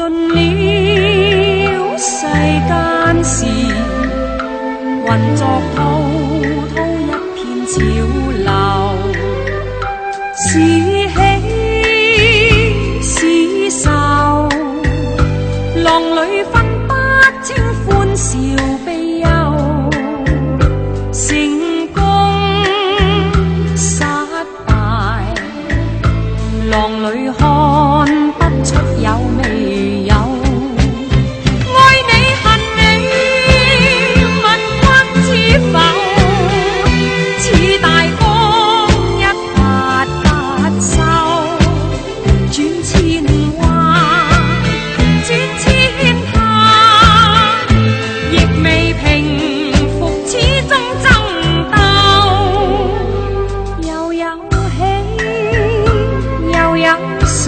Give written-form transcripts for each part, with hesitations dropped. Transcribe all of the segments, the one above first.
尽了世間事，混作滔滔一片潮流，是喜是愁，浪裏分不清歡笑悲憂，成功失敗，浪裏看不出有未有。愛你恨你，問君知否？似大江一發不收，轉千彎，轉千灘，亦未平復，始終爭鬥，又有喜又有愁。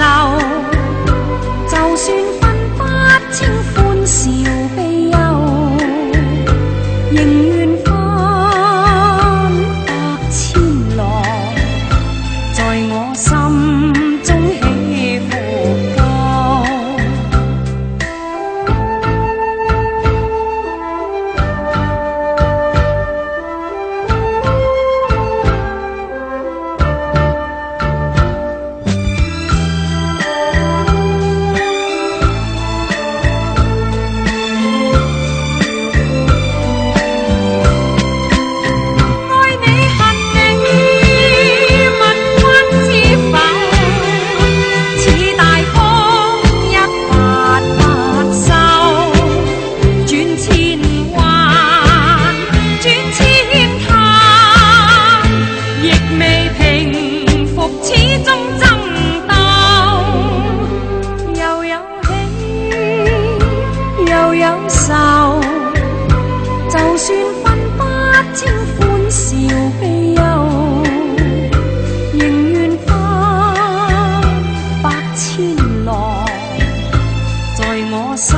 就算分不清歡笑悲憂，仍願翻百千浪，在我心中起伏夠。又有愁，就算分不清歡笑悲憂，仍願翻百千浪，在我心